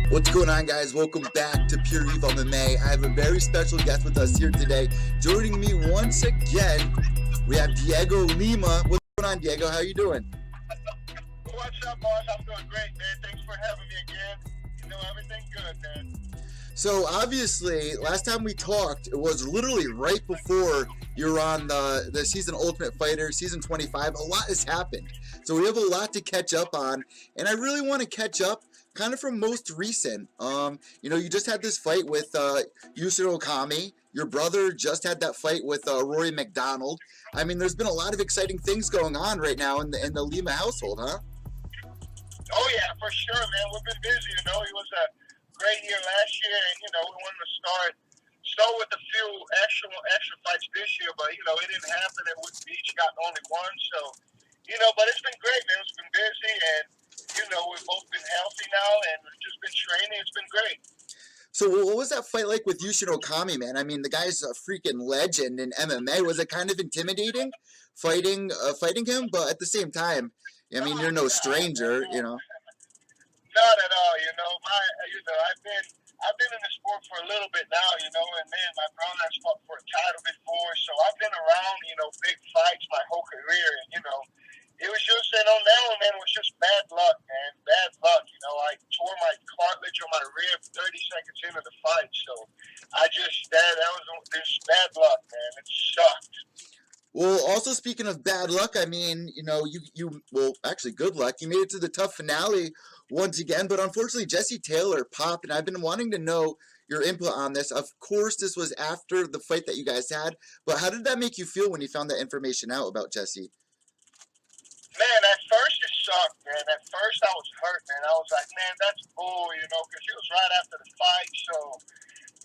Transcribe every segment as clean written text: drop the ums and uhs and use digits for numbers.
What's going on, guys? Welcome back to Pure Evil MMA. I have a very special guest with us here today. Joining me once again, we have Dhiego Lima. What's going on, Dhiego? How you doing? What's up, boss? I'm doing great, man. Thanks for having me again. Everything good, man. So, obviously, last time we talked, it was literally right before you were on the season Ultimate Fighter, season 25. A lot has happened. So we have a lot to catch up on, and I really want to catch up kind of from most recent. You just had this fight with Yushin Okami. Your brother just had that fight with Rory MacDonald. I mean, there's been a lot of exciting things going on right now in the Lima household, huh? Oh, yeah, for sure, man. We've been busy, It was a great year last year, and, we wanted to start with a few extra fights this year, but, it didn't happen, and we each got only one, so, but it's been great, man. It's been busy, and, we've both been healthy now, and we've just been training. It's been great. So what was that fight like with Yushin Okami, man? I mean, the guy's a freaking legend in MMA. Was it kind of intimidating fighting him? But at the same time, I mean, you're no stranger, Not at all, I've been in the sport for a little bit now, and man, my brother has fought for a title before, so I've been around, big fights my whole career, and it was just, and on that one, man, it was just bad luck, man, bad luck. I tore my cartilage on my rib 30 seconds into the fight, so that was just bad luck, man. It sucked. Well, also speaking of bad luck, I mean, well, actually good luck. You made it to the tough finale once again, but unfortunately Jesse Taylor popped, and I've been wanting to know your input on this. Of course, this was after the fight that you guys had, but how did that make you feel when you found that information out about Jesse? Man, at first it sucked, man. At first I was hurt, man. I was like, man, that's bull, because it was right after the fight, so...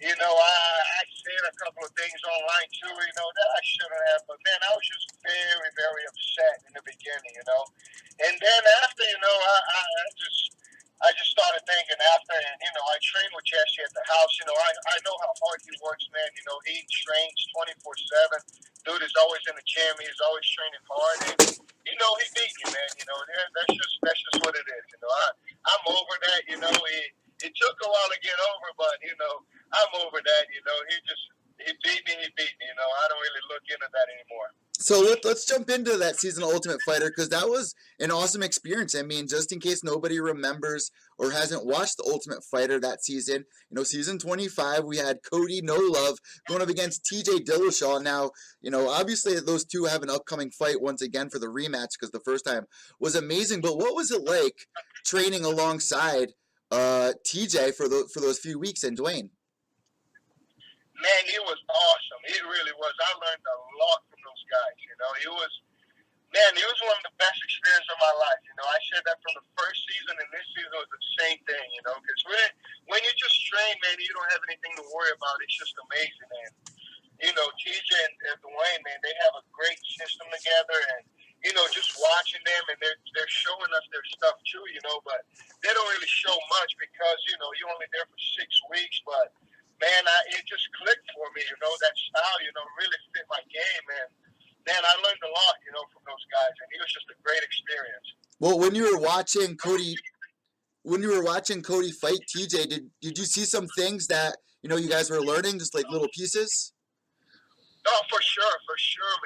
I said a couple of things online too, that I shouldn't have. But, man, I was just very, very upset in the beginning, And then after, I just started thinking after, and, I trained with Jesse at the house. I know how hard he works, man. He trains 24/7. Dude is always in the gym. He's always training hard. And, he beat me, man. That's just what it is. I'm over that, It took a while to get over, but, I'm over that, he beat me. I don't really look into that anymore. So let's jump into that season of Ultimate Fighter, because that was an awesome experience. I mean, just in case nobody remembers or hasn't watched the Ultimate Fighter that season, season 25, we had Cody No Love going up against TJ Dillashaw. Now, obviously those two have an upcoming fight once again for the rematch, because the first time was amazing. But what was it like training alongside TJ for those few weeks in Dwayne? Man, it was awesome. It really was. I learned a lot from those guys. It was one of the best experiences of my life. I said that from the first season, and this season was the same thing. Because when you just train, man, you don't have anything to worry about. It's just amazing, man. TJ and Dwayne, man, they have a great system together, and just watching them, and they're showing us their stuff too. But they don't really show much because you're only there for 6 weeks, but. Man, it just clicked for me, that style, really fit my game, and man, I learned a lot, from those guys, and it was just a great experience. Well, when you were watching Cody fight TJ, did you see some things that, you guys were learning, just like little pieces? Oh, for sure,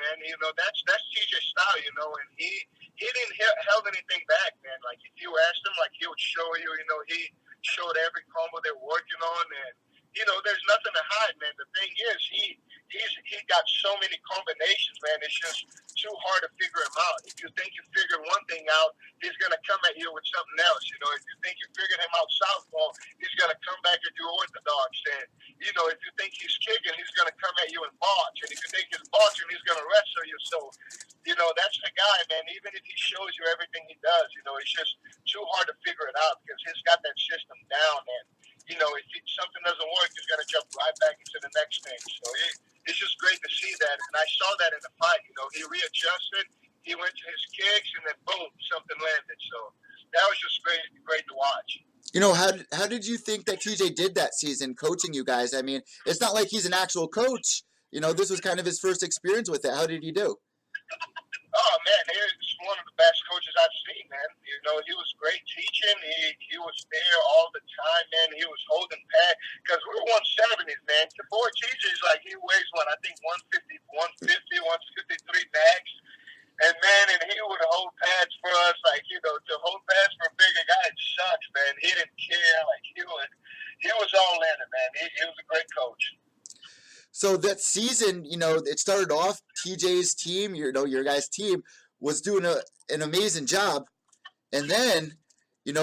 man. That's TJ's style, and he didn't held anything back, man. Like, if you asked him, like, he would show you, he showed every combo they're working on, and there's nothing to hide, man. The thing is, he got so many combinations, man. It's just too hard to figure him out. If you think you figured one thing out, he's gonna come at you with something else. If you think you figured him out southpaw, he's gonna come back and do orthodox. And if you think he's kicking, he's gonna come at you and box. And if you think he's boxing, he's gonna wrestle you. So, that's the guy, man. Even if he shows you everything he does, it's just too hard to figure it out because he's got that system down, man. If something doesn't work, he's going to jump right back into the next thing. So it's just great to see that. And I saw that in the fight. He readjusted, he went to his kicks, and then boom, something landed. So that was just great to watch. How did you think that TJ did that season coaching you guys? I mean, it's not like he's an actual coach. This was kind of his first experience with it. How did he do? Oh, man, he's one of the best coaches I've seen, man. He was great teaching. He was there all the time, man. So that season, it started off TJ's team, your guys' team was doing an amazing job. And then, they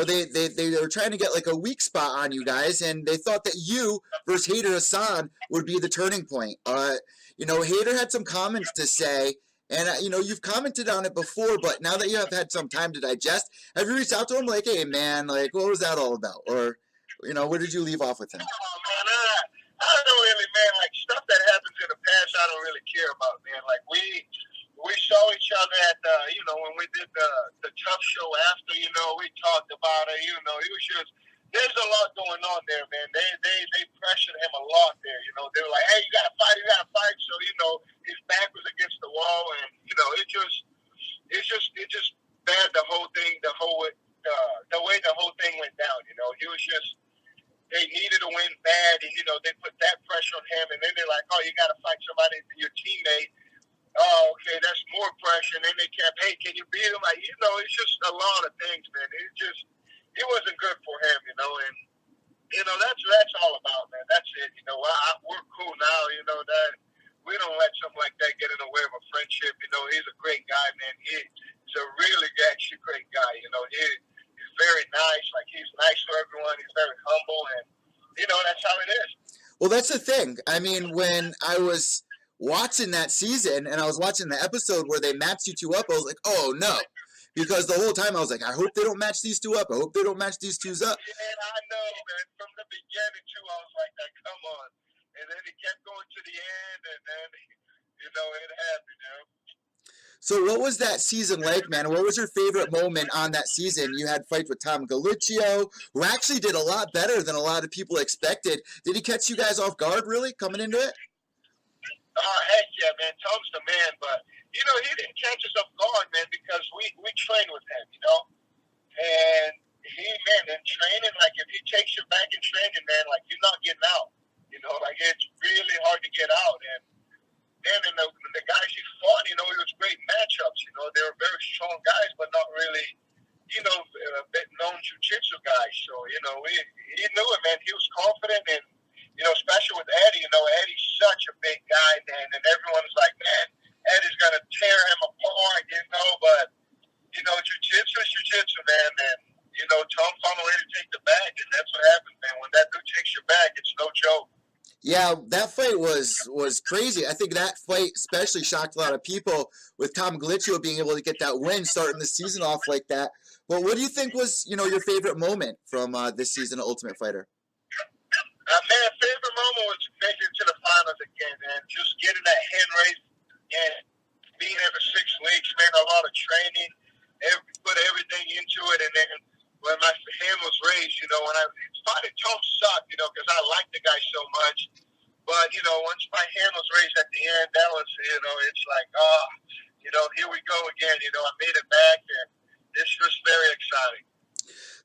were trying to get like a weak spot on you guys, and they thought that you versus Hader Hassan would be the turning point. Hader had some comments to say, and you've commented on it before, but now that you have had some time to digest, have you reached out to him like, hey man, like what was that all about? Or, where did you leave off with him? Oh man, I don't really, man, like stuff that happens in the past, I don't really care about, man. Like we saw each other at when we did the tough show after, we talked about it, it was just, there's a lot going on there, man. They pressured him a lot there, they were like, hey, you gotta fight. So, his back was against the wall, and, it just bad, the whole thing, the way the whole thing went down, he was just, they needed to win bad, and, they put that pressure on him, and then they're like, oh, you gotta fight somebody, your teammate. Oh, okay, that's more pressure. And then they kept, hey, can you beat him? Like, it's just a lot of things, man. It wasn't good for him, and, that's all about, man. That's it. We're cool now, that we don't let something like that get in the way of a friendship. He's a great guy, man. He's a really actually great guy. He's very nice. Like, he's nice to everyone. He's very humble, and, that's how it is. Well, that's the thing. I mean, when I was watching that season and I was watching the episode where they matched you two up, I was like, oh no. Because the whole time I was like, I hope they don't match these two up. I hope they don't match these twos up. Yeah, I know, man. From the beginning, too, I was like, that, come on. And then it kept going to the end, and then, it happened, So what was that season like, man? What was your favorite moment on that season? You had fights with Tom Gallicchio, who actually did a lot better than a lot of people expected. Did he catch you guys off guard, really, coming into it? Heck yeah, man. Tom's the man, but, he didn't catch us off guard, man, because we trained with him, and he, man, in training, like, if he takes you back in training, man, like, you're not getting out, like, it's really hard to get out, and then the guys he fought, it was great matchups, they were very strong guys, but not really, a bit known jiu-jitsu guys, so, he knew it, man, he was confident, and, especially with Eddie, Eddie's such a big guy, man, and everyone's like, man, Eddie's going to tear him apart, but, jiu-jitsu is jiu-jitsu, man, and, Tom found a way to take the bag, and that's what happens, man. When that dude takes your bag, it's no joke. Yeah, that fight was crazy. I think that fight especially shocked a lot of people with Tom Gallicchio being able to get that win starting the season off like that. But what do you think was, your favorite moment from this season of Ultimate Fighter? Man, favorite moment was making it to the finals again, man. Just getting that hand raised and being there for 6 weeks, man. A lot of training, put everything into it. And then when my hand was raised, when I fighting Tom sucked, because I liked the guy so much. But, once my hand was raised at the end, that was, it's like, here we go again. I made it back, and it's just very exciting.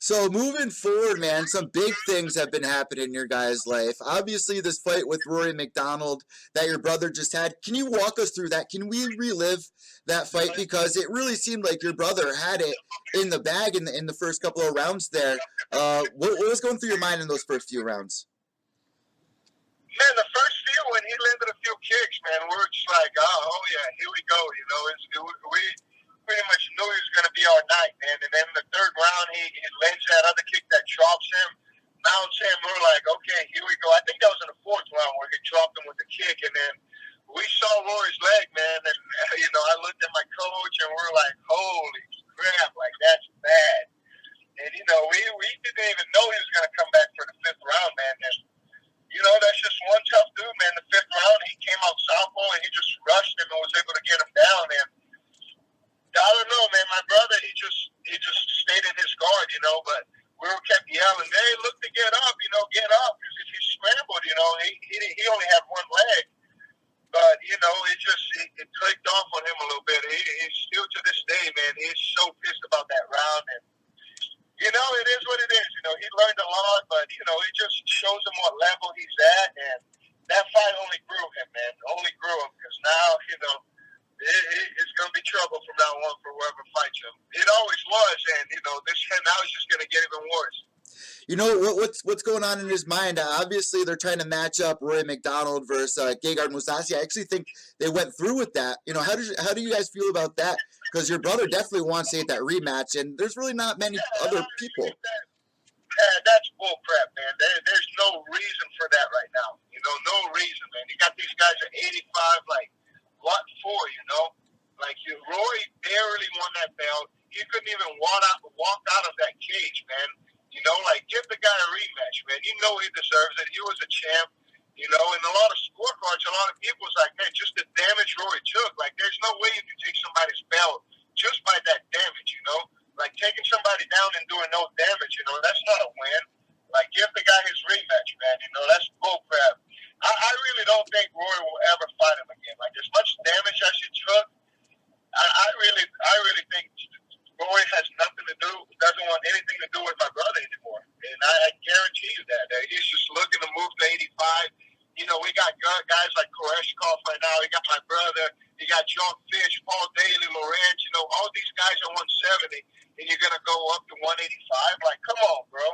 So moving forward, man, some big things have been happening in your guys' life. Obviously, this fight with Rory MacDonald that your brother just had. Can you walk us through that? Can we relive that fight? Because it really seemed like your brother had it in the bag in the first couple of rounds there. What was going through your mind in those first few rounds? Man, the first few, when he landed a few kicks, man, we're just like, oh yeah, here we go. We pretty much knew he was going to be our night, man. And then the third round, he lands that other kick that drops him, mounts him. We're like, okay, here we go. I think that was in the fourth round where he dropped him with the kick. And then we saw Rory's leg, man. And, I looked at my coach, and we're like, holy crap, like, that's bad. And, we didn't even know he was going to come back for the fifth round, man. And, that's just one tough dude, man. The fifth round, he came out southpaw, and he just rushed him and was able to get him down. And I don't know, man. My brother, he just stayed in his guard, but we kept yelling, hey, look to get up, get up. Because if he scrambled, he only had one leg. But, it clicked off on him a little bit. He's still to this day, man, he's so pissed about that round. And, it is what it is. He learned a lot, but, it just shows him what level he's at. And that fight only grew him, man. Only grew him. Because now, it's going to be trouble from now on for whoever fights him. It always was, and, this now is just going to get even worse. You know what's going on in his mind? Obviously, they're trying to match up Rory MacDonald versus Gegard Mousasi. I actually think they went through with that. You know, how do you guys feel about that? Because your brother definitely wants to get that rematch, and there's really not many other people. That's bull crap, man. There's no reason for that right now. You know, no reason, man. You got these guys at 85, like, what for, you know? Like, Rory barely won that belt. He couldn't even walk out of that cage, man. You know, like, give the guy a rematch, man. You know he deserves it. He was a champ, you know, and a lot of scorecards, a lot of people was like, man, just the damage Rory took. Like, there's no way you can take somebody's belt just by that damage, you know? Like, taking somebody down and doing no damage, you know, that's not a win. Like, give the guy his rematch, man. You know, that's bull crap. I really don't think Rory will ever fight him again. Like, as much damage as he took, I really think Rory has nothing to do, doesn't want anything to do with my brother anymore. And I guarantee you that he's just looking to move to 85. You know, we got guys like Koreshkov right now. We got my brother. You got John Fish, Paul Daly, Lawrence. You know, all these guys are 170, and you're going to go up to 185? Like, come on, bro.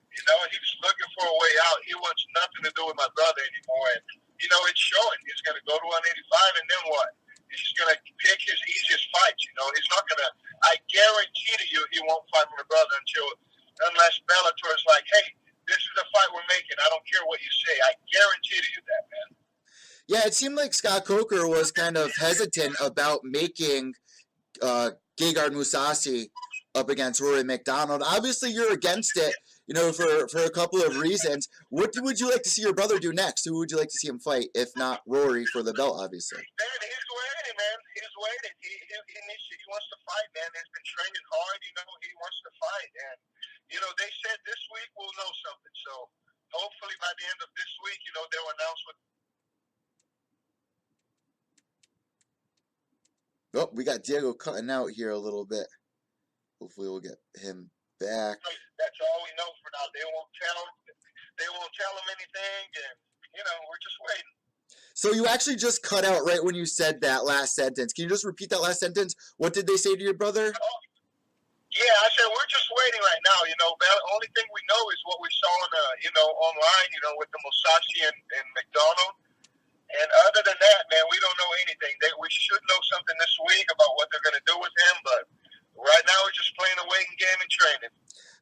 You know, he's looking for a way out. He wants nothing to do with my brother anymore. And, you know, it's showing. He's going to go to 185, and then what? He's just going to pick his easiest fights, you know. He's not going to – I guarantee to you he won't fight my brother unless Bellator is like, hey, this is the fight we're making. I don't care what you say. I guarantee to you that, man. Yeah, it seemed like Scott Coker was kind of hesitant about making Gegard Mousasi up against Rory MacDonald. Obviously, you're against it, you know, for a couple of reasons. What would you like to see your brother do next? Who would you like to see him fight, if not Rory, for the belt, obviously? Man, he's waiting, man. He's waiting. He wants to fight, man. He's been training hard, you know. He wants to fight. And, you know, they said this week we'll know something. So, hopefully by the end of this week, you know, they'll announce what. Oh, we got Dhiego cutting out here a little bit. Hopefully we'll get him back. That's all we know for now. They won't tell him anything, and, you know, we're just waiting. So you actually just cut out right when you said that last sentence. Can you just repeat that last sentence? What did they say to your brother? Yeah, I said we're just waiting right now. You know, the only thing we know is what we saw on, you know, online. You know, with the Mousasi and MacDonald. And other than that, man, we don't know anything. We should know something this week about what they're going to do with him. But right now, we're just playing a waiting game and training.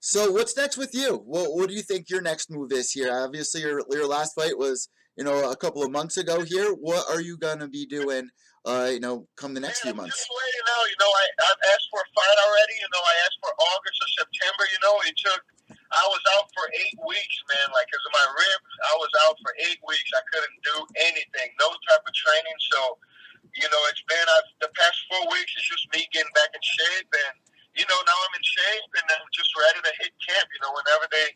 So what's next with you? What do you think your next move is here? Obviously, your last fight was, you know, a couple of months ago here. What are you going to be doing, you know, come the next few months? I'm just waiting now. You know, I've asked for a fight already. You know, I asked for August or September. You know, I was out for 8 weeks, man. Like, because of my ribs, I was out for 8 weeks. I couldn't do anything, no type of training. So, you know, it's been the past 4 weeks. It's just me getting back in shape, and you know, now I'm in shape, and I'm just ready to hit camp. You know, whenever they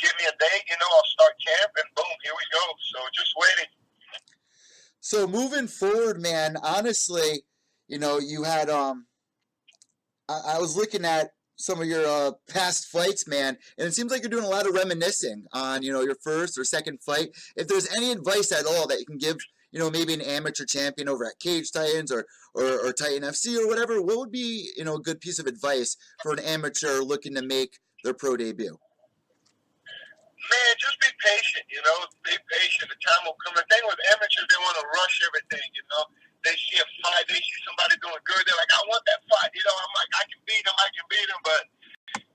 give me a date, you know, I'll start camp, and boom, here we go. So just waiting. So moving forward, man, honestly, you know, you had I was looking at some of your past fights, man, and it seems like you're doing a lot of reminiscing on, you know, your first or second fight. If there's any advice at all that you can give, you know, maybe an amateur champion over at Cage Titans or Titan FC or whatever, what would be, you know, a good piece of advice for an amateur looking to make their pro debut? Man, just be patient, you know. Be patient. The time will come. The thing with amateurs, they want to rush everything, you know. They see a fight, they see somebody doing good, they're like, I want that fight. You know, I'm like, I can beat him. But,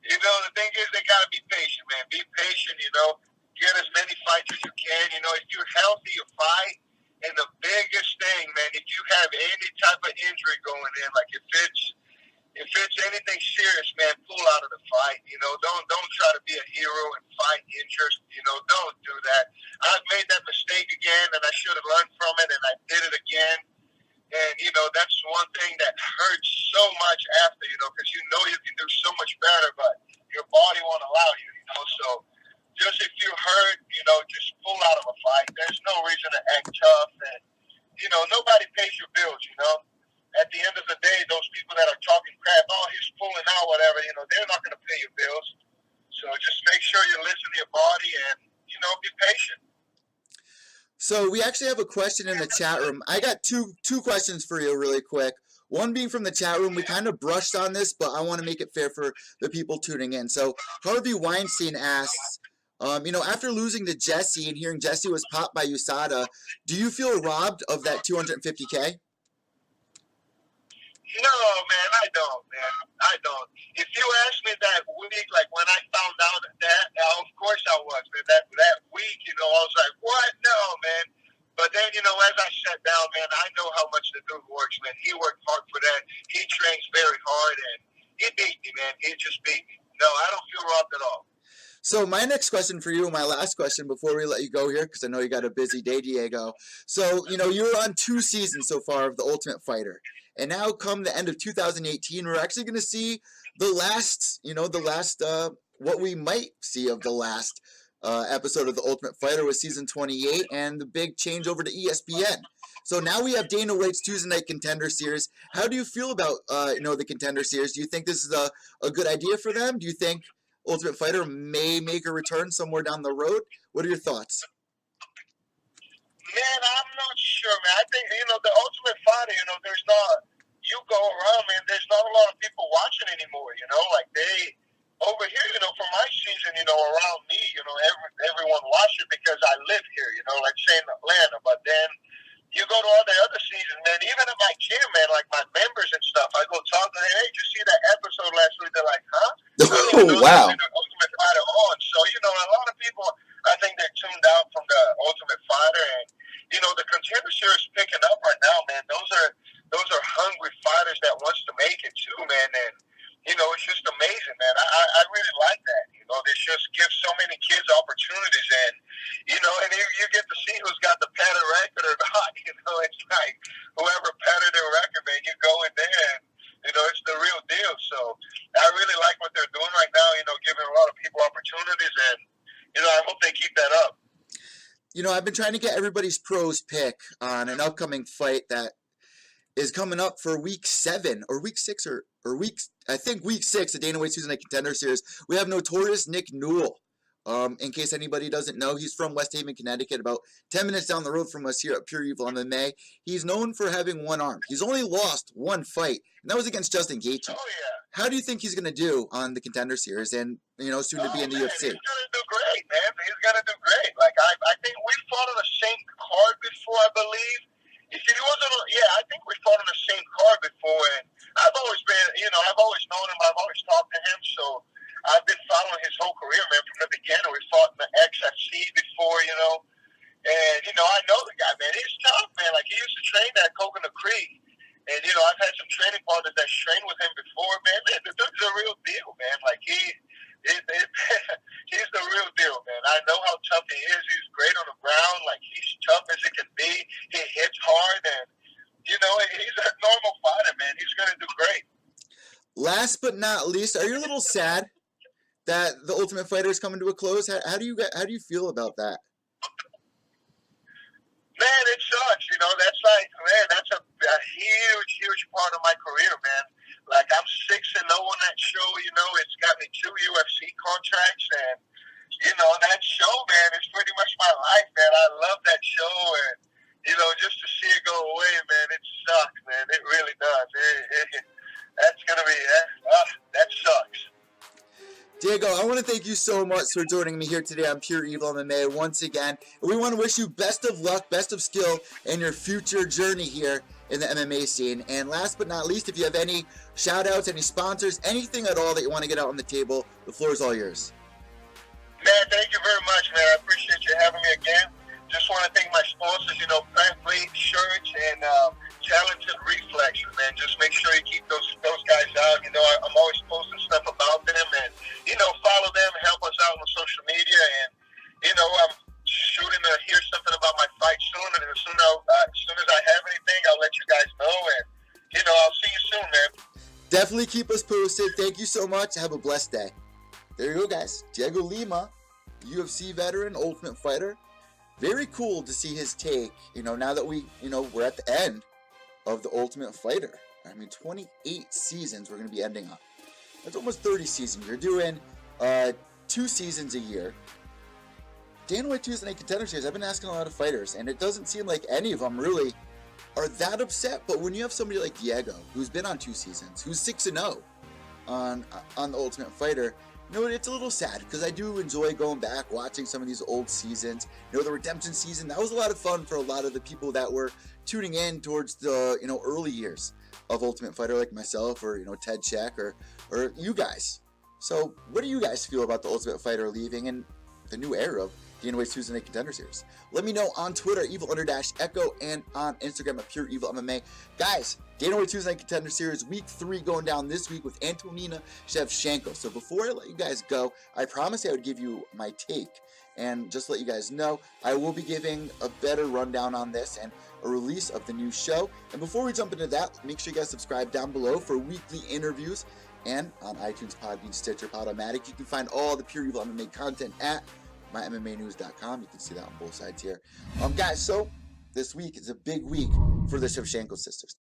you know, the thing is, they got to be patient, man. Be patient, you know. Get as many fights as you can. You know, if you're healthy, you fight. And the biggest thing, man, if you have any type of injury going in, like if it's anything serious, man, pull out of the fight. You know, don't try to be a hero and fight injured. You know, don't do that. I've made that mistake again, and I should have learned from it, and I did it again. And, you know, that's one thing that hurts so much after, you know, because you know you can do so much better, but your body won't allow you, you know. So just if you're hurt, you know, just pull out of a fight. There's no reason to act tough. And, you know, nobody pays your bills, you know. At the end of the day, those people that are talking crap, oh, he's pulling out, whatever, you know, they're not going to pay your bills. So just make sure you listen to your body and, you know, be patient. So we actually have a question in the chat room. I got two questions for you really quick. One being from the chat room. We kind of brushed on this, but I want to make it fair for the people tuning in. So Harvey Weinstein asks, after losing to Jesse and hearing Jesse was popped by USADA, do you feel robbed of that $250K? No, man, I don't, man. I don't. If you asked me that week, like when I found out that, of course I was. Man. That week, I was like, what? No, man. But then, as I sat down, man, I know how much the dude works, man. He worked hard for that. He trains very hard, and he beat me, man. He just beat me. No, I don't feel robbed at all. So my next question for you, my last question before we let you go here, because I know you got a busy day, Dhiego. So, you're on 2 seasons so far of The Ultimate Fighter. And now come the end of 2018, we're actually going to see the last, what we might see of the last episode of The Ultimate Fighter was season 28 and the big change over to ESPN. So now we have Dana White's Tuesday Night Contender Series. How do you feel about, the Contender Series? Do you think this is a good idea for them? Do you think Ultimate Fighter may make a return somewhere down the road? What are your thoughts? Man, I'm not sure, man. I think, the Ultimate Fighter, there's not, you go around, man, there's not a lot of people watching anymore, like they, over here, for my season, around me, everyone watched it because I live here, like say in Atlanta, but then you go to all the other seasons, man, even at my gym, man, like my members and stuff, I go talk to them, hey, did you see that episode last week? They're like, huh? Oh, wow. Ultimate Fighter on. So, a lot of people, I think they're tuned out from the Ultimate Fighter, and the Contender Series picking up right now, man. Those are hungry fighters that wants to make it too, man. And it's just amazing, man. I really like that. This just gives so many kids opportunities, and and you get to see who's got the padded record or not. It's like whoever padded their record, man. You go in there, and it's the real deal. So I really like what they're doing right now. Giving a lot of people opportunities, and I hope they keep that up. I've been trying to get everybody's pros pick on an upcoming fight that is coming up for week 7 or week 6 or week 6 of Dana White's Tuesday Night Contender Series. We have notorious Nick Newell. In case anybody doesn't know, he's from West Haven, Connecticut, about 10 minutes down the road from us here at Pure Evil MMA. He's known for having one arm. He's only lost one fight, and that was against Justin Gaethje. Oh, yeah. How do you think he's going to do on the Contender Series and, soon to be in the UFC? He's going to do great, man. He's going to do great. Like, I think we fought on the same card before, I believe. If he wasn't, I think we fought on the same card before, and I've always been, I've always known him. I've always talked to him, so I've been following his whole career, man, from the beginning. We fought in the XFC before, and, I know the guy, man. He's tough, man. Like, he used to train at Coconut Creek, and, I've had some training partners that trained with him before, man. The dude's a real deal, man. Like, he's the real deal, man. I know how tough he is. He's great on the ground. Like, he's tough as it can be. He hits hard, and, he's a normal fighter, man. He's going to do great. Last but not least, are you a little sad that the Ultimate Fighter is coming to a close? How do you feel about that? Man, it sucks. That's like, man, that's a huge part of my career, man. Like, I'm 6-0 on that show. It's got me 2 UFC contracts, and that show, man, is pretty much my life, man. I love that show, and just to see it go away, man, it sucks, man. It really does. That's gonna be that sucks. Dhiego, I want to thank you so much for joining me here today on Pure Evil MMA once again. We want to wish you best of luck, best of skill in your future journey here in the MMA scene. And last but not least, if you have any shout-outs, any sponsors, anything at all that you want to get out on the table, the floor is all yours. Man, thank you very much, man. I appreciate you having me again. Just want to thank my sponsors, Plant Shirts and Talented Reflexes, man. Just make sure you keep those guys out. I'm always posting stuff about them, and follow them, help us out on social media, and I'm shooting to hear something about my fight soon, and as soon as I have anything, I'll let you guys know, and I'll see you soon, man. Definitely keep us posted. Thank you so much. Have a blessed day. There you go, guys. Dhiego Lima, UFC veteran, Ultimate Fighter. Very cool to see his take, now that we're at the end of the Ultimate Fighter. 28 seasons we're going to be ending on. That's almost 30 seasons. You're doing 2 seasons a year. Dana White Tuesday Night Contender Series, I've been asking a lot of fighters, and it doesn't seem like any of them really are that upset. But when you have somebody like Dhiego, who's been on 2 seasons, who's 6-0 on the Ultimate Fighter, you know, it's a little sad because I do enjoy going back, watching some of these old seasons. You know, the Redemption season, that was a lot of fun for a lot of the people that were tuning in towards the, you know, early years of Ultimate Fighter, like myself or, you know, Ted Check or you guys. So what do you guys feel about the Ultimate Fighter leaving and the new era of Dana White's Tuesday Night Contender Series? Let me know on Twitter, evil_echo, and on Instagram at Pure Evil MMA. Guys, Dana White Tuesday Night Contender Series Week 3 going down this week with Antonina Shevchenko. So before I let you guys go, I promised I would give you my take. And just to let you guys know, I will be giving a better rundown on this and a release of the new show. And before we jump into that, make sure you guys subscribe down below for weekly interviews. And on iTunes, Podbean, Stitcher, Podomatic, you can find all the Pure Evil MMA content at mymmanews.com. You can see that on both sides here. Guys, so this week is a big week for the Shevchenko sisters.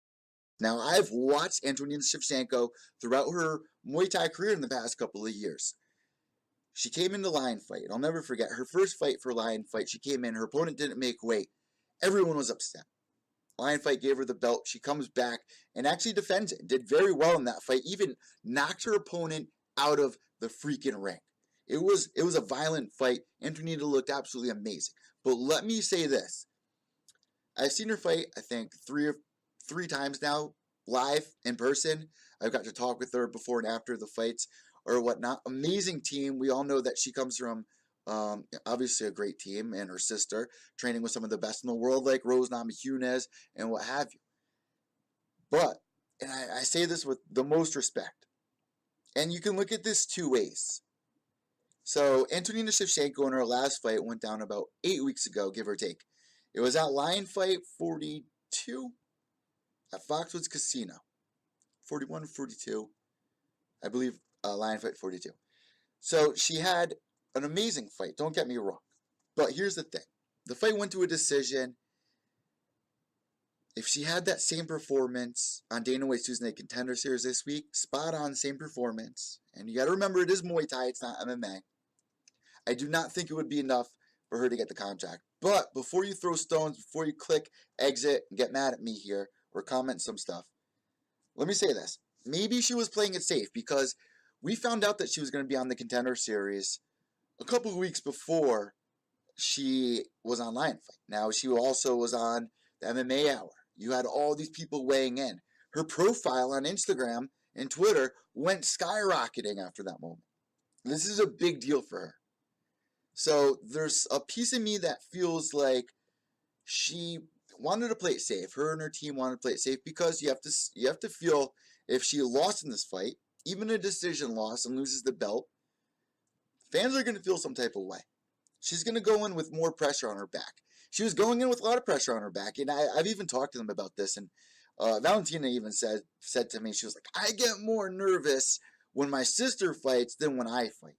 Now, I've watched Antonina Shevchenko throughout her Muay Thai career in the past couple of years. She came into Lion Fight. I'll never forget her first fight for Lion Fight. She came in, her opponent didn't make weight. Everyone was upset. Lion Fight gave her the belt. She comes back and actually defends it. Did very well in that fight. Even knocked her opponent out of the freaking ring. It was a violent fight. Antonina looked absolutely amazing. But let me say this. I've seen her fight, I think, three times now, live, in person. I've got to talk with her before and after the fights or whatnot. Amazing team. We all know that she comes from, obviously, a great team, and her sister, training with some of the best in the world, like Rose Namajunas and what have you. But, and I say this with the most respect, and you can look at this 2 ways. So, Antonina Shevchenko in her last fight went down about 8 weeks ago, give or take. It was at Lion Fight 42 at Foxwoods Casino. 41 or 42. I believe Lion Fight 42. So, she had an amazing fight, don't get me wrong. But here's the thing. The fight went to a decision. If she had that same performance on Dana White's Tuesday Night Contender Series this week, spot on, same performance. And you got to remember, it is Muay Thai, it's not MMA. I do not think it would be enough for her to get the contract. But before you throw stones, before you click exit and get mad at me here or comment some stuff, let me say this. Maybe she was playing it safe because we found out that she was going to be on the Contender Series a couple of weeks before she was on Lion Fight. Now, she also was on the MMA Hour. You had all these people weighing in. Her profile on Instagram and Twitter went skyrocketing after that moment. This is a big deal for her. So there's a piece of me that feels like she wanted to play it safe. Her and her team wanted to play it safe because you have to feel if she lost in this fight, even a decision loss and loses the belt, fans are going to feel some type of way. She's going to go in with more pressure on her back. She was going in with a lot of pressure on her back, and I've even talked to them about this, and Valentina even said to me, she was like, I get more nervous when my sister fights than when I fight.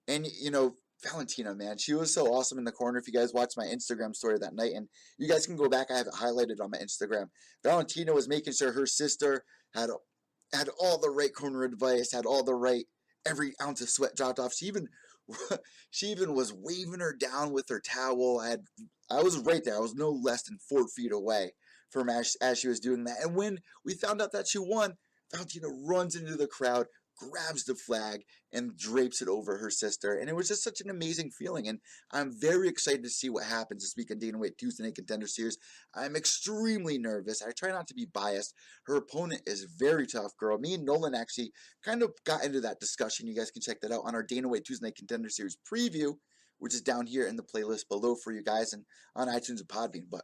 And, you know, Valentina, man, she was so awesome in the corner. If you guys watched my Instagram story that night, and you guys can go back, I have it highlighted on my Instagram. Valentina was making sure her sister had all the right corner advice, had all the right, every ounce of sweat dropped off. She even was waving her down with her towel. I was right there. I was no less than 4 feet away from as she was doing that. And when we found out that she won, Valentina runs into the crowd, grabs the flag, and drapes it over her sister. And it was just such an amazing feeling. And I'm very excited to see what happens this week on Dana White Tuesday Night Contender Series. I'm extremely nervous. I try not to be biased. Her opponent is a very tough girl. Me and Nolan actually kind of got into that discussion. You guys can check that out on our Dana White Tuesday Night Contender Series preview, which is down here in the playlist below for you guys and on iTunes and Podbean. But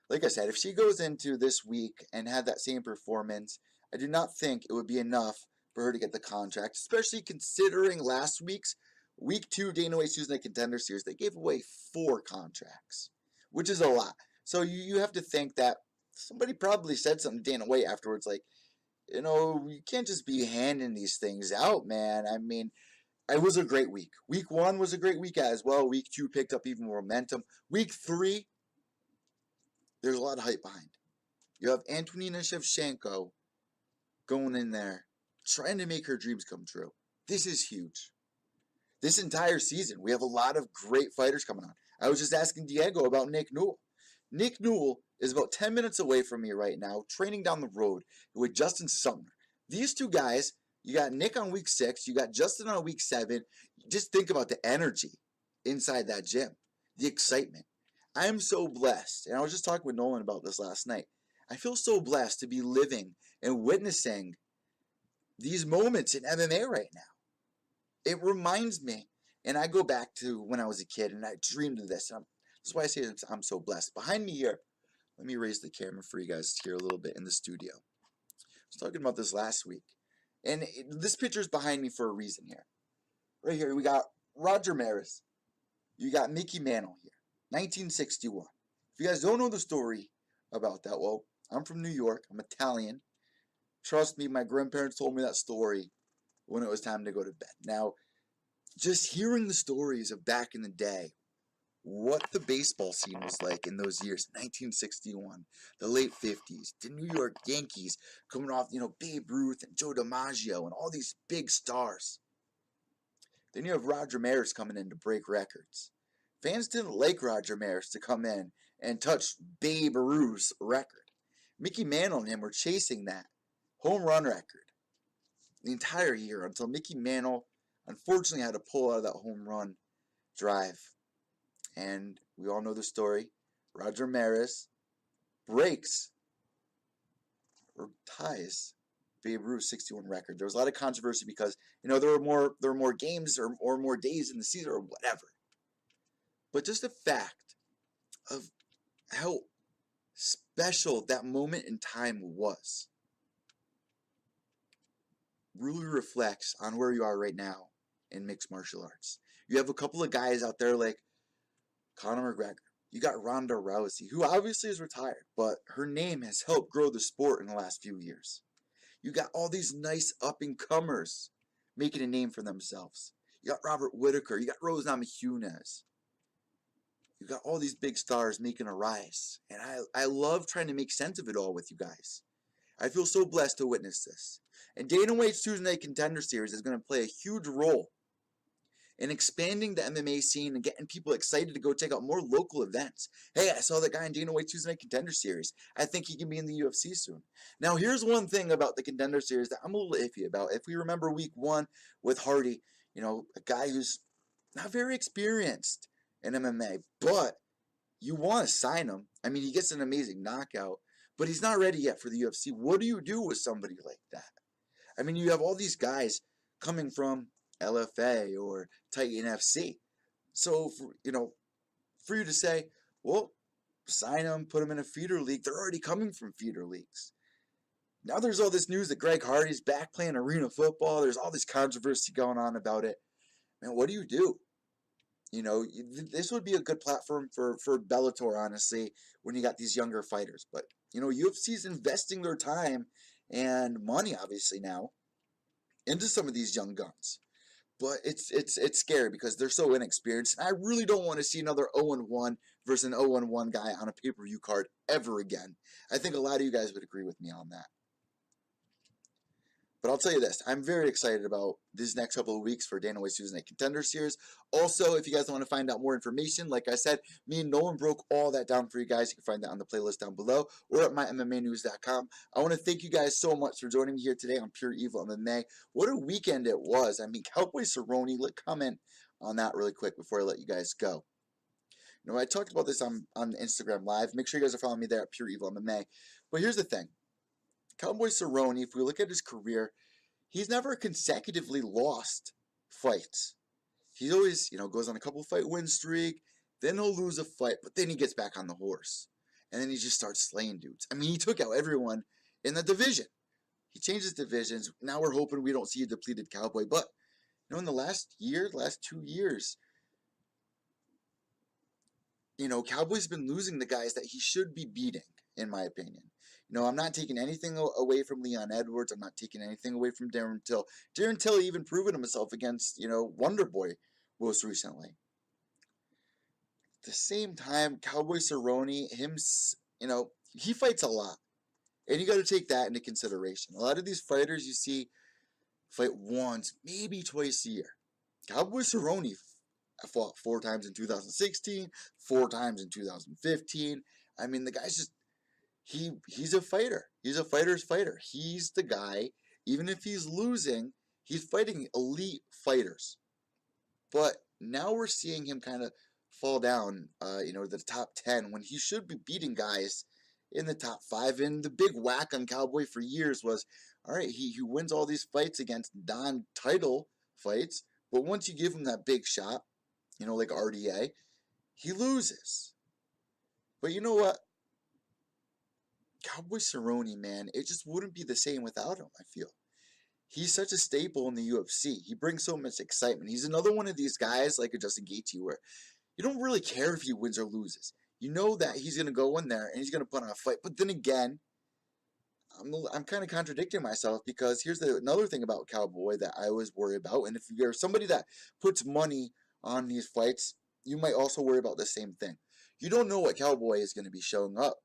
like I said, if she goes into this week and had that same performance, I do not think it would be enough for her to get the contract, especially considering last week's Week 2 Dana White Tuesday Night Contender Series. They gave away 4 contracts, which is a lot. So you have to think that somebody probably said something to Dana White afterwards, like, you know, you can't just be handing these things out, man. I mean, it was a great week. Week 1 was a great week as well. Week 2 picked up even more momentum. Week 3, there's a lot of hype behind. You have Antonina Shevchenko going in there, trying to make her dreams come true. This is huge. This entire season, we have a lot of great fighters coming on. I was just asking Dhiego about Nick Newell. Nick Newell is about 10 minutes away from me right now, training down the road with Justin Sumner. These two guys, you got Nick on week 6, you got Justin on week 7. Just think about the energy inside that gym, the excitement. I am so blessed, and I was just talking with Nolan about this last night. I feel so blessed to be living and witnessing these moments in MMA right now. It reminds me, and I go back to when I was a kid, and I dreamed of this. That's why I say I'm so blessed. Behind me here, let me raise the camera for you guys here a little bit in the studio. I was talking about this last week, and this picture's behind me for a reason here. Right here, we got Roger Maris. You got Mickey Mantle here, 1961. If you guys don't know the story about that, well, I'm from New York. I'm Italian. Trust me, my grandparents told me that story when it was time to go to bed. Now, just hearing the stories of back in the day, what the baseball scene was like in those years, 1961, the late 50s, the New York Yankees coming off, Babe Ruth and Joe DiMaggio and all these big stars. Then you have Roger Maris coming in to break records. Fans didn't like Roger Maris to come in and touch Babe Ruth's record. Mickey Mantle and him were chasing that home run record the entire year until Mickey Mantle unfortunately had to pull out of that home run drive. And we all know the story. Roger Maris breaks or ties Babe Ruth's 61 record. There was a lot of controversy because there were more games or more days in the season or whatever. But just the fact of how special that moment in time was really reflects on where you are right now in mixed martial arts. You have a couple of guys out there like Conor McGregor. You got Ronda Rousey, who obviously is retired, but her name has helped grow the sport in the last few years. You got all these nice up-and-comers making a name for themselves. You got Robert Whittaker. You got Rose Namajunas. You got all these big stars making a rise. And I love trying to make sense of it all with you guys. I feel so blessed to witness this. And Dana White's Tuesday Night Contender Series is going to play a huge role in expanding the MMA scene and getting people excited to go check out more local events. Hey, I saw that guy in Dana White's Tuesday Night Contender Series. I think he can be in the UFC soon. Now, here's one thing about the Contender Series that I'm a little iffy about. If we remember week 1 with Hardy, a guy who's not very experienced in MMA, but you want to sign him. I mean, he gets an amazing knockout, but he's not ready yet for the UFC. What do you do with somebody like that? I mean, you have all these guys coming from LFA or Titan FC. So, for you to say, well, sign them, put them in a feeder league, they're already coming from feeder leagues. Now there's all this news that Greg Hardy's back playing arena football. There's all this controversy going on about it. Man, what do you do? This would be a good platform for Bellator, honestly, when you got these younger fighters. But, UFC's investing their time and money, obviously, now into some of these young guns. But it's scary because they're so inexperienced. And I really don't want to see another 0-1 versus an 0-1 guy on a pay-per-view card ever again. I think a lot of you guys would agree with me on that. But I'll tell you this, I'm very excited about these next couple of weeks for Dana White's Tuesday Night Contender Series. Also, if you guys want to find out more information, like I said, me and Nolan broke all that down for you guys. You can find that on the playlist down below or at mymmanews.com. I want to thank you guys so much for joining me here today on Pure Evil MMA. What a weekend it was. I mean, Cowboy Cerrone, comment on that really quick before I let you guys go. I talked about this on Instagram Live. Make sure you guys are following me there at Pure Evil MMA. But here's the thing. Cowboy Cerrone, if we look at his career, he's never consecutively lost fights. He always, goes on a couple fight win streak, then he'll lose a fight, but then he gets back on the horse. And then he just starts slaying dudes. I mean, he took out everyone in the division. He changed his divisions. Now we're hoping we don't see a depleted Cowboy. But, in the last 2 years, Cowboy's been losing the guys that he should be beating, in my opinion. I'm not taking anything away from Leon Edwards. I'm not taking anything away from Darren Till. Darren Till even proven himself against, Wonder Boy most recently. At the same time, Cowboy Cerrone, he fights a lot. And you got to take that into consideration. A lot of these fighters you see fight once, maybe twice a year. Cowboy Cerrone fought 4 times in 2016, 4 times in 2015. I mean, the guy's just he's a fighter. He's a fighter's fighter. He's the guy. Even if he's losing, he's fighting elite fighters. But now we're seeing him kind of fall down, the top 10 when he should be beating guys in the top 5. And the big whack on Cowboy for years was, all right, he wins all these fights against non-title fights, but once you give him that big shot, like RDA, he loses. But you know what? Cowboy Cerrone, man, it just wouldn't be the same without him, I feel. He's such a staple in the UFC. He brings so much excitement. He's another one of these guys like a Justin Gaethje where you don't really care if he wins or loses. You know that he's going to go in there and he's going to put on a fight. But then again, I'm kind of contradicting myself because here's another thing about Cowboy that I always worry about. And if you're somebody that puts money on these fights, you might also worry about the same thing. You don't know what Cowboy is going to be showing up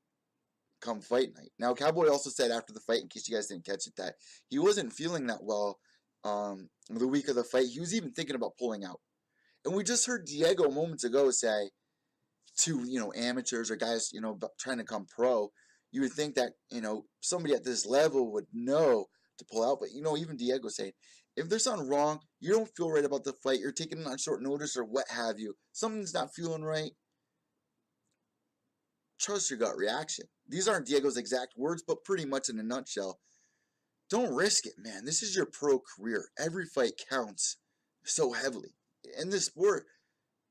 come fight night. Now, Cowboy also said after the fight, in case you guys didn't catch it, that he wasn't feeling that well the week of the fight. He was even thinking about pulling out. And we just heard Dhiego moments ago say to, amateurs or guys, trying to come pro, you would think that, somebody at this level would know to pull out. But, even Dhiego saying, if there's something wrong, you don't feel right about the fight, you're taking it on short notice or what have you, something's not feeling right, trust your gut reaction. These aren't Diego's exact words, but pretty much in a nutshell. Don't risk it, man. This is your pro career. Every fight counts so heavily. In this sport,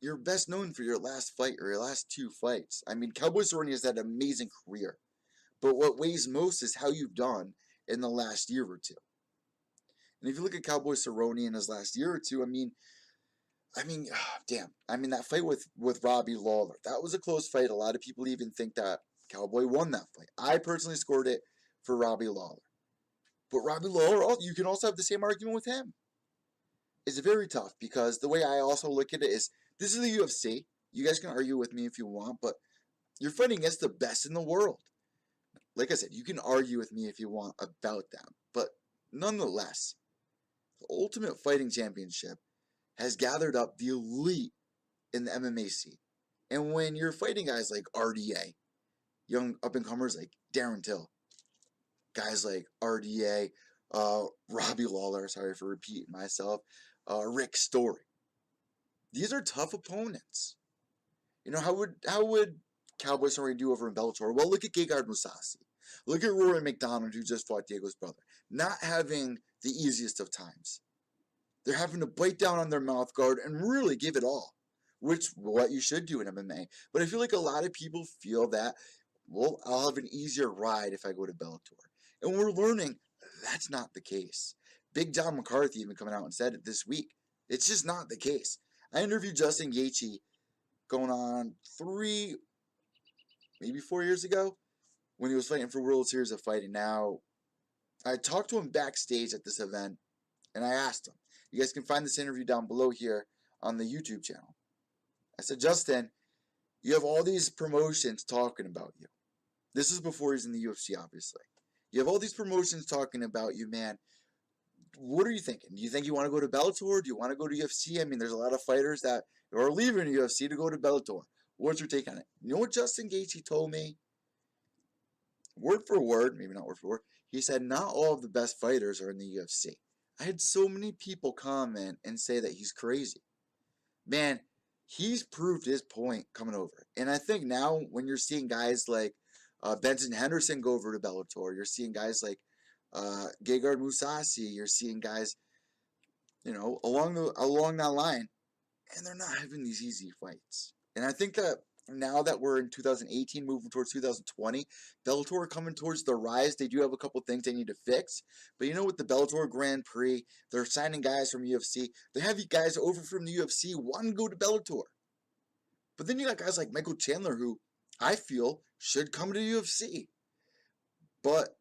you're best known for your last fight or your last 2 fights. I mean, Cowboy Cerrone has had an amazing career. But what weighs most is how you've done in the last year or 2. And if you look at Cowboy Cerrone in his last year or 2, damn. That fight with Robbie Lawler, that was a close fight. A lot of people even think that Cowboy won that fight. I personally scored it for Robbie Lawler. But Robbie Lawler, you can also have the same argument with him. It's very tough because the way I also look at it is, this is the UFC. You guys can argue with me if you want, but you're fighting against the best in the world. Like I said, you can argue with me if you want about them. But nonetheless, the Ultimate Fighting Championship has gathered up the elite in the MMA scene. And when you're fighting guys like RDA, young up-and-comers like Darren Till, guys like RDA, Robbie Lawler, sorry for repeating myself, Rick Story. These are tough opponents. How would Cowboy Cerrone do over in Bellator? Well, look at Gegard Mousasi. Look at Rory MacDonald, who just fought Diego's brother. Not having the easiest of times. They're having to bite down on their mouth guard and really give it all, which what you should do in MMA. But I feel like a lot of people feel that, well, I'll have an easier ride if I go to Bellator. And we're learning that's not the case. Big John McCarthy even coming out and said it this week. It's just not the case. I interviewed Justin Gaethje going on 3, maybe 4 years ago when he was fighting for World Series of Fighting. Now, I talked to him backstage at this event, and I asked him. You guys can find this interview down below here on the YouTube channel. I said, Justin, you have all these promotions talking about you. This is before he's in the UFC, obviously. You have all these promotions talking about you, man. What are you thinking? Do you think you want to go to Bellator? Do you want to go to UFC? There's a lot of fighters that are leaving the UFC to go to Bellator. What's your take on it? You know what Justin Gaethje told me? Word for word, maybe not word for word. He said, not all of the best fighters are in the UFC. I had so many people comment and say that he's crazy. Man, he's proved his point coming over. And I think now when you're seeing guys like Benson Henderson go over to Bellator, you're seeing guys like Gegard Mousasi, you're seeing guys, along that line, and they're not having these easy fights. And I think that now that we're in 2018, moving towards 2020, Bellator coming towards the rise. They do have a couple things they need to fix. But with the Bellator Grand Prix, they're signing guys from UFC. They have guys over from the UFC wanting to go to Bellator. But then you got guys like Michael Chandler, who I feel should come to UFC. But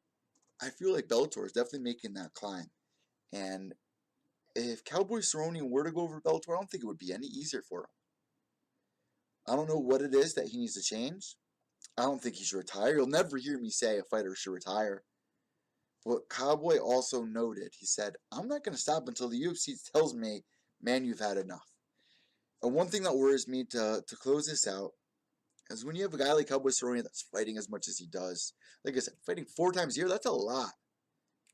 I feel like Bellator is definitely making that climb. And if Cowboy Cerrone were to go over Bellator, I don't think it would be any easier for him. I don't know what it is that he needs to change. I don't think he should retire. You'll never hear me say a fighter should retire. But Cowboy also noted, he said, I'm not going to stop until the UFC tells me, man, you've had enough. And one thing that worries me to close this out Because when you have a guy like Cowboy Cerrone that's fighting as much as he does, like I said, fighting 4 times a year, that's a lot.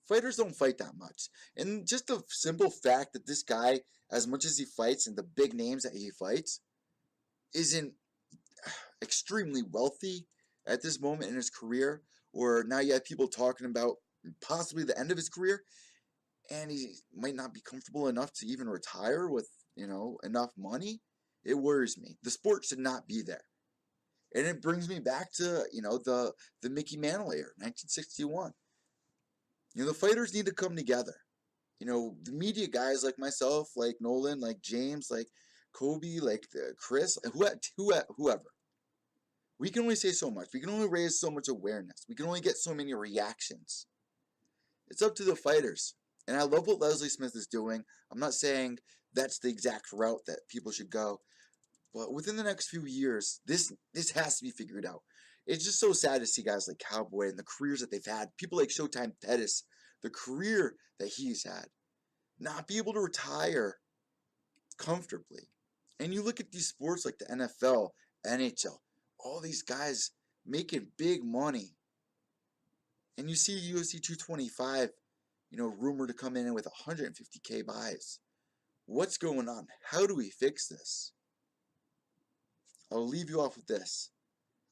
Fighters don't fight that much. And just the simple fact that this guy, as much as he fights and the big names that he fights, isn't extremely wealthy at this moment in his career, or now you have people talking about possibly the end of his career, and he might not be comfortable enough to even retire with, enough money. It worries me. The sport should not be there. And it brings me back to, the Mickey Mantle era, 1961. The fighters need to come together. The media guys like myself, like Nolan, like James, like Kobe, like Chris, whoever. We can only say so much. We can only raise so much awareness. We can only get so many reactions. It's up to the fighters. And I love what Leslie Smith is doing. I'm not saying that's the exact route that people should go. But within the next few years, this has to be figured out. It's just so sad to see guys like Cowboy and the careers that they've had. People like Showtime Pettis, the career that he's had, not be able to retire comfortably. And you look at these sports like the NFL, NHL, all these guys making big money. And you see UFC 225, rumored to come in with 150K buys. What's going on? How do we fix this? I'll leave you off with this.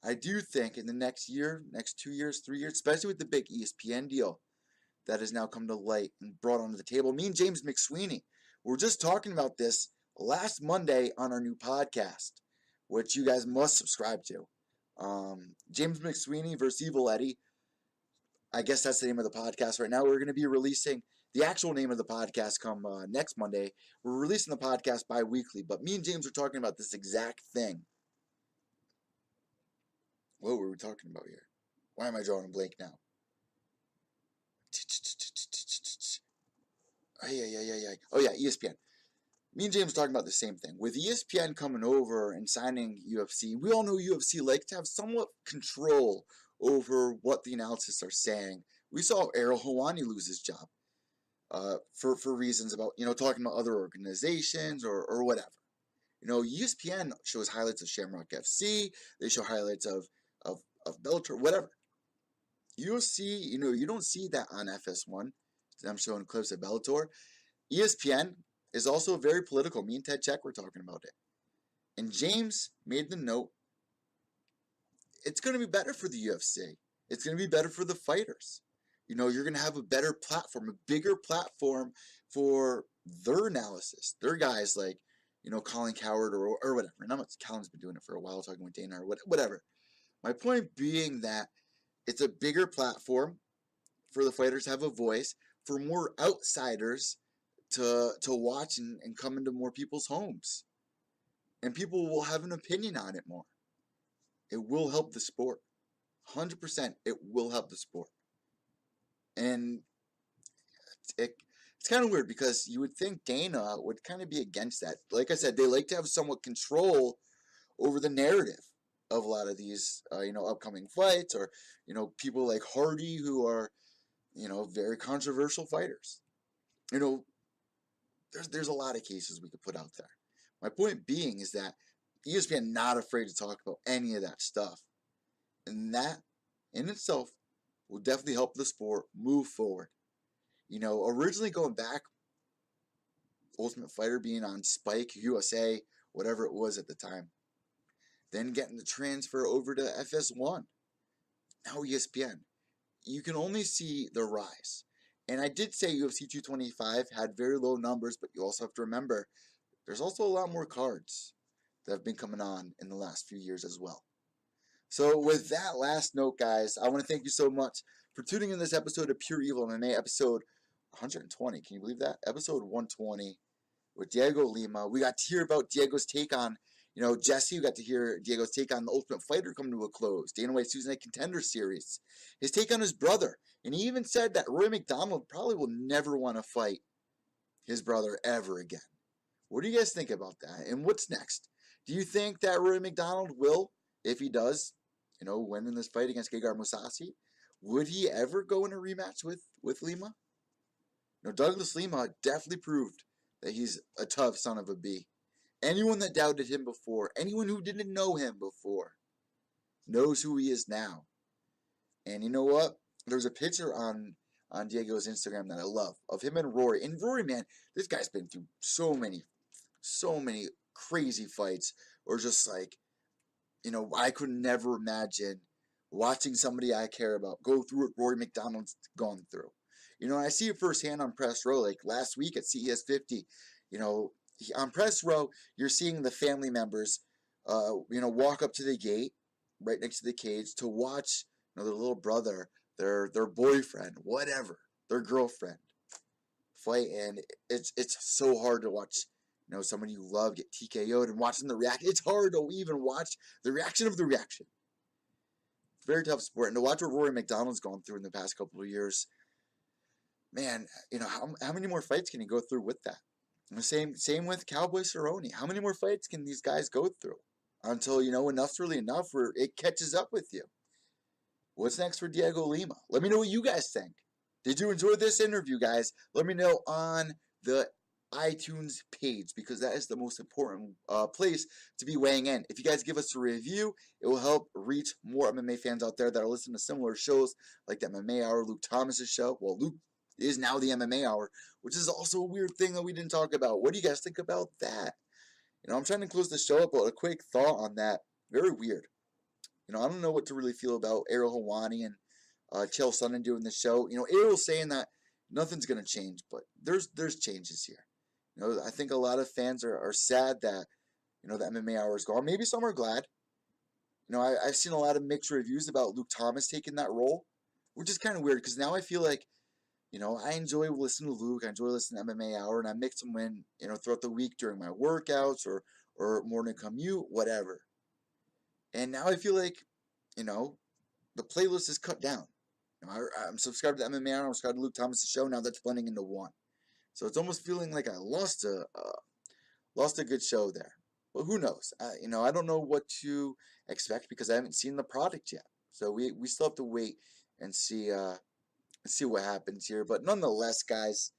I do think in the next year, next 2 years, 3 years, especially with the big ESPN deal that has now come to light and brought onto the table, me and James McSweeney were just talking about this last Monday on our new podcast, which you guys must subscribe to. James McSweeney versus Evil Eddie. I guess that's the name of the podcast right now. We're going to be releasing the actual name of the podcast come next Monday. We're releasing the podcast bi-weekly, but me and James are talking about this exact thing. What were we talking about here? Why am I drawing a blank now? Oh yeah, ESPN. Me and James are talking about the same thing. With ESPN coming over and signing UFC, we all know UFC likes to have somewhat control over what the analysts are saying. We saw Ariel Helwani lose his job for reasons about, talking about other organizations or whatever. ESPN shows highlights of Shamrock FC. They show highlights of Bellator, whatever. UFC, you don't see that on FS1. I'm showing clips of Bellator. ESPN is also very political. Me and Ted Check were talking about it. And James made the note, it's going to be better for the UFC. It's going to be better for the fighters. You're going to have a better platform, a bigger platform for their analysis. Their guys like, Colin Coward or whatever. And I'm not, Colin's been doing it for a while, talking with Dana or whatever. My point being that it's a bigger platform for the fighters to have a voice, for more outsiders to watch and come into more people's homes. And people will have an opinion on it more. It will help the sport. 100% it will help the sport. And it's kind of weird because you would think Dana would kind of be against that. Like I said, they like to have somewhat control over the narrative of a lot of these, upcoming fights, or, people like Hardy who are, very controversial fighters. There's a lot of cases we could put out there. My point being is that ESPN not afraid to talk about any of that stuff. And that in itself will definitely help the sport move forward. Originally going back, Ultimate Fighter being on Spike, USA, whatever it was at the time. Then getting the transfer over to FS1. Now ESPN. You can only see the rise. And I did say UFC 225 had very low numbers, but you also have to remember there's also a lot more cards that have been coming on in the last few years as well. So with that last note, guys, I want to thank you so much for tuning in this episode of Pure Evil MMA, episode 120. Can you believe that? Episode 120 with Dhiego Lima. We got to hear about Diego's take on, Jesse. We got to hear Diego's take on the Ultimate Fighter coming to a close. Dana White's Tuesday Night Contender Series. His take on his brother. And he even said that Rory MacDonald probably will never want to fight his brother ever again. What do you guys think about that? And what's next? Do you think that Rory MacDonald will, if he does, win in this fight against Gegard Mousasi, would he ever go in a rematch with Lima? Douglas Lima definitely proved that he's a tough son of a bee. Anyone that doubted him before, anyone who didn't know him before, knows who he is now. And you know what? There's a picture on Dhiego's Instagram that I love of him and Rory. And Rory, man, this guy's been through so many crazy fights, or just like, I could never imagine watching somebody I care about go through what Rory MacDonald's gone through. I see it firsthand on press row. Like last week at CES 50, on press row, you're seeing the family members, walk up to the gate right next to the cage to watch, their little brother, their boyfriend, whatever, their girlfriend fight, and it's so hard to watch. Somebody you love get TKO'd and watching the reaction. It's hard to even watch the reaction of the reaction. Very tough sport, and to watch what Rory MacDonald's gone through in the past couple of years, man, how many more fights can he go through with that? And the same with Cowboy Cerrone. How many more fights can these guys go through until enough's really enough where it catches up with you? What's next for Dhiego Lima? Let me know what you guys think. Did you enjoy this interview, guys? Let me know on the iTunes page, because that is the most important place to be weighing in. If you guys give us a review, it will help reach more MMA fans out there that are listening to similar shows like the MMA Hour, Luke Thomas's show. Well, Luke is now the MMA Hour, which is also a weird thing that we didn't talk about. What do you guys think about that? I'm trying to close the show up, but a quick thought on that. Very weird. I don't know what to really feel about Ariel Helwani and Chael Sonnen doing the show. Ariel's saying that nothing's going to change, but there's changes here. I think a lot of fans are sad that, the MMA Hour is gone. Maybe some are glad. I've seen a lot of mixed reviews about Luke Thomas taking that role, which is kind of weird, because now I feel like, I enjoy listening to Luke. I enjoy listening to MMA Hour, and I mix them in, throughout the week during my workouts or morning commute, whatever. And now I feel like, the playlist is cut down. I'm subscribed to MMA Hour, I'm subscribed to Luke Thomas' show, now that's blending into one. So it's almost feeling like I lost a good show there. But who knows? I don't know what to expect, because I haven't seen the product yet. So we still have to wait and see what happens here. But nonetheless, guys,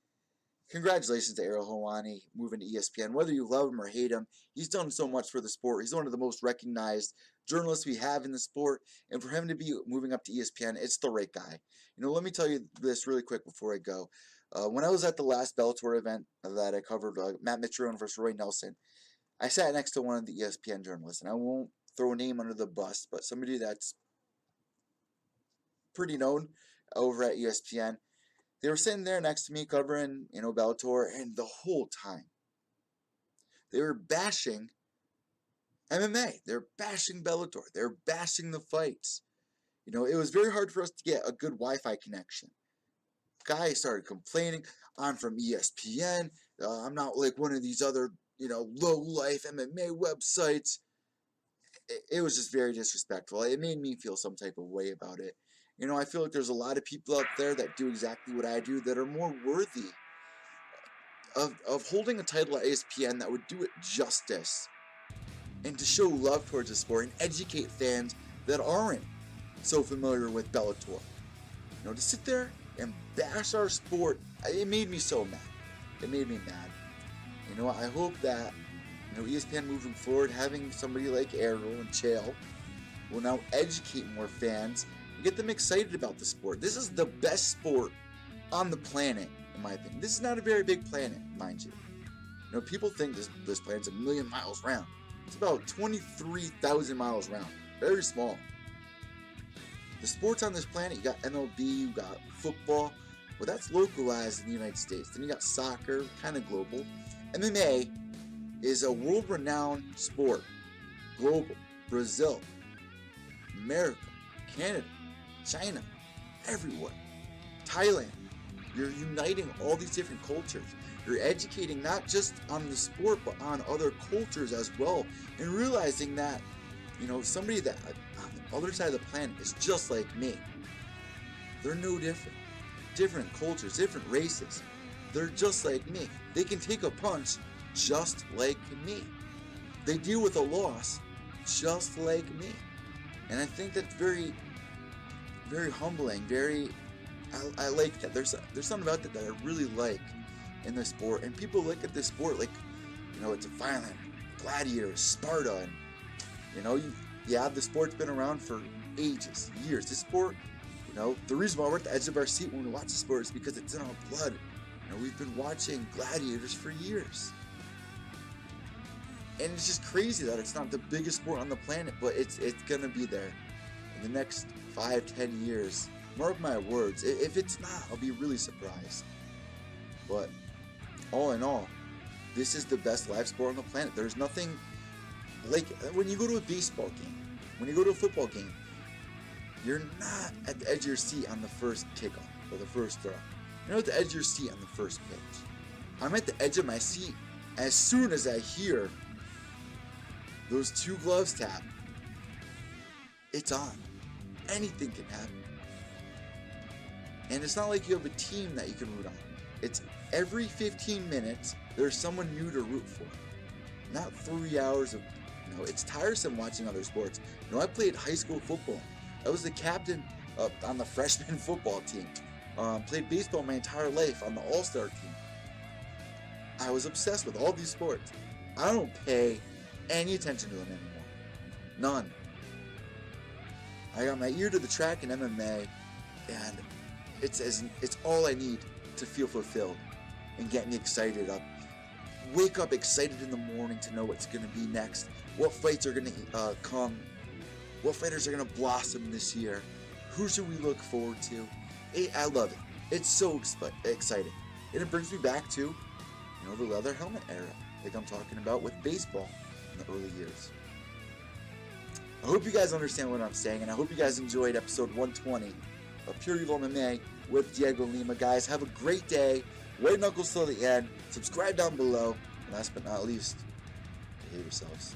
congratulations to Ariel Helwani moving to ESPN. Whether you love him or hate him, he's done so much for the sport. He's one of the most recognized journalists we have in the sport. And for him to be moving up to ESPN, it's the right guy. Let me tell you this really quick before I go. When I was at the last Bellator event that I covered, Matt Mitrione versus Roy Nelson, I sat next to one of the ESPN journalists, and I won't throw a name under the bus, but somebody that's pretty known over at ESPN. They were sitting there next to me covering, Bellator, and the whole time they were bashing MMA. They're bashing Bellator. They're bashing the fights. It was very hard for us to get a good Wi-Fi connection. Guy started complaining, I'm from ESPN, I'm not like one of these other, low-life MMA websites. It was just very disrespectful. It made me feel some type of way about it. I feel like there's a lot of people out there that do exactly what I do that are more worthy of holding a title at ESPN that would do it justice, and to show love towards the sport and educate fans that aren't so familiar with Bellator. To sit there and bash our sport, it made me so mad. It made me mad. I hope that, ESPN moving forward, having somebody like Ariel and Chael, will now educate more fans and get them excited about the sport. This is the best sport on the planet, in my opinion. This is not a very big planet, mind you. People think this planet's 1 million miles round. It's about 23,000 miles round. Very small. The sports on this planet, you got MLB, you got football. Well, that's localized in the United States. Then you got soccer, kind of global. MMA is a world-renowned sport. Global. Brazil, America, Canada, China, everywhere. Thailand. You're uniting all these different cultures. You're educating not just on the sport, but on other cultures as well. And realizing that, somebody that on the other side of the planet is just like me. They're no different. Different cultures, different races. They're just like me. They can take a punch just like me. They deal with a loss just like me. And I think that's very, very humbling. I like that. There's something about that I really like in the sport. And people look at this sport like, it's a violent gladiator, Sparta, and Yeah, the sport's been around for ages, years. This sport, the reason why we're at the edge of our seat when we watch the sport is because it's in our blood. We've been watching gladiators for years. And it's just crazy that it's not the biggest sport on the planet, but it's gonna be there in the next 5-10 years. Mark my words. If it's not, I'll be really surprised. But all in all, this is the best live sport on the planet. There's nothing like when you go to a baseball game, when you go to a football game, you're not at the edge of your seat on the first kickoff or the first throw. You're at the edge of your seat on the first pitch. I'm at the edge of my seat as soon as I hear those two gloves tap. It's on. Anything can happen. And it's not like you have a team that you can root on. It's every 15 minutes, there's someone new to root for. Not 3 hours of, it's tiresome watching other sports. I played high school football. I was the captain on the freshman football team. Played baseball my entire life on the all-star team. I was obsessed with all these sports. I don't pay any attention to them anymore. None. I got my ear to the track in MMA, and it's all I need to feel fulfilled and get me excited up. Wake up excited in the morning to know what's going to be next. What fights are going to come. What fighters are going to blossom this year. Who should we look forward to? I love it. It's so exciting. And it brings me back to, the leather helmet era, like I'm talking about with baseball in the early years. I hope you guys understand what I'm saying, and I hope you guys enjoyed episode 120 of Pure Evil MMA with Dhiego Lima. Guys, have a great day. White knuckles till the end. Subscribe down below. And last but not least, behave yourselves.